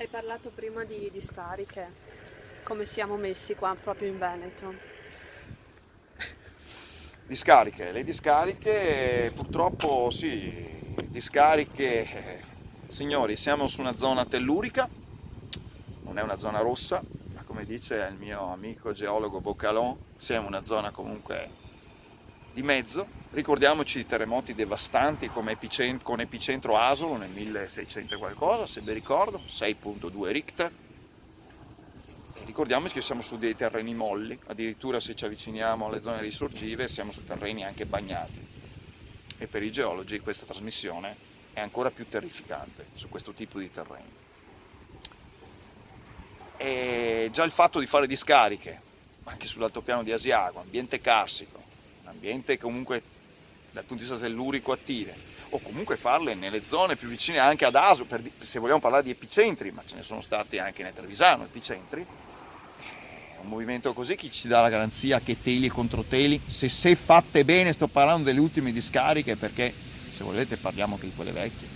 Hai parlato prima di discariche, come siamo messi qua proprio in Veneto? Discariche, le discariche purtroppo sì, discariche, signori, siamo su una zona tellurica, non è una zona rossa, ma come dice il mio amico geologo Boccalon, siamo una zona comunque di mezzo. Ricordiamoci di terremoti devastanti come con epicentro Asolo nel 1600 e qualcosa, se ben ricordo, 6,2 Richter. E ricordiamoci che siamo su dei terreni molli, addirittura se ci avviciniamo alle zone risorgive siamo su terreni anche bagnati. E per i geologi questa trasmissione è ancora più terrificante su questo tipo di terreni. E già il fatto di fare discariche, anche sull'altopiano di Asiago, ambiente carsico, ambiente comunque dal punto di vista tellurico attive, o comunque farle nelle zone più vicine anche ad Aso, se vogliamo parlare di epicentri, ma ce ne sono stati anche nel Trevisano epicentri. Un movimento così, chi ci dà la garanzia che teli e controteli, se fatte bene, sto parlando delle ultime discariche perché se volete parliamo anche di quelle vecchie,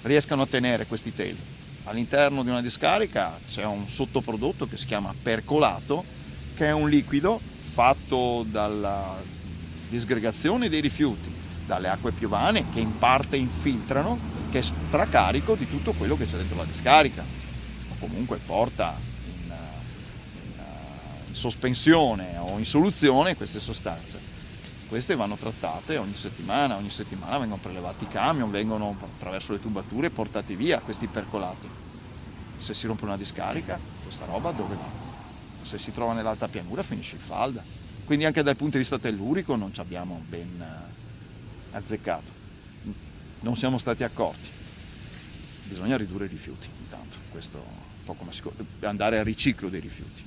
riescano a tenere questi teli. All'interno di una discarica c'è un sottoprodotto che si chiama percolato, che è un liquido fatto dalla disgregazione dei rifiuti, dalle acque piovane che in parte infiltrano, che è stracarico di tutto quello che c'è dentro la discarica, o comunque porta in sospensione o in soluzione queste sostanze. Queste vanno trattate ogni settimana vengono prelevati i camion, vengono attraverso le tubature portati via questi percolati. Se si rompe una discarica, questa roba dove va? Se si trova nell'alta pianura finisce in falda. Quindi anche dal punto di vista tellurico non ci abbiamo ben azzeccato. Non siamo stati accorti. Bisogna ridurre i rifiuti intanto, questo un po' come andare al riciclo dei rifiuti.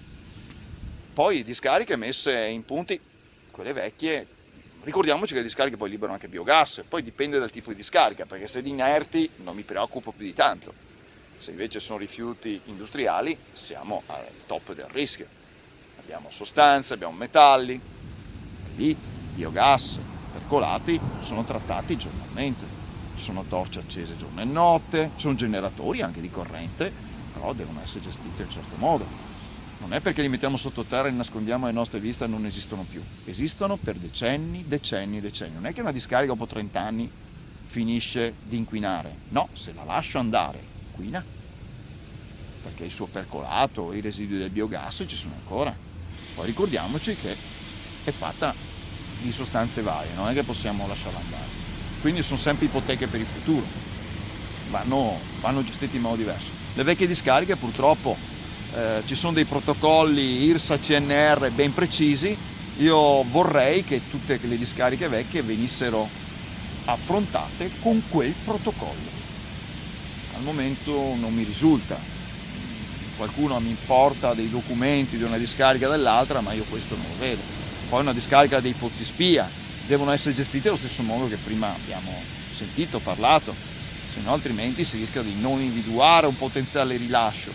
Poi discariche messe in punti, quelle vecchie. Ricordiamoci che le discariche poi liberano anche biogas, poi dipende dal tipo di discarica, perché se di inerti non mi preoccupo più di tanto. Se invece sono rifiuti industriali siamo al top del rischio. Abbiamo sostanze, abbiamo metalli, e lì biogas, percolati sono trattati giornalmente. Ci sono torce accese giorno e notte, ci sono generatori anche di corrente, però devono essere gestiti in un certo modo. Non è perché li mettiamo sottoterra e li nascondiamo alle nostre viste non esistono più. Esistono per decenni. Non è che una discarica dopo 30 anni finisce di inquinare. No, se la lascio andare, inquina. Perché il suo percolato, i residui del biogas ci sono ancora. Poi ricordiamoci che è fatta di sostanze varie, non è che possiamo lasciarla andare. Quindi sono sempre ipoteche per il futuro. Vanno gestiti in modo diverso. Le vecchie discariche purtroppo ci sono dei protocolli IRSA CNR ben precisi. Io vorrei che tutte le discariche vecchie venissero affrontate con quel protocollo. Al momento non mi risulta. Qualcuno mi porta dei documenti di una discarica dell'altra, ma io questo non lo vedo. Poi una discarica dei pozzi spia devono essere gestite allo stesso modo che prima abbiamo sentito, parlato, se no altrimenti si rischia di non individuare un potenziale rilascio.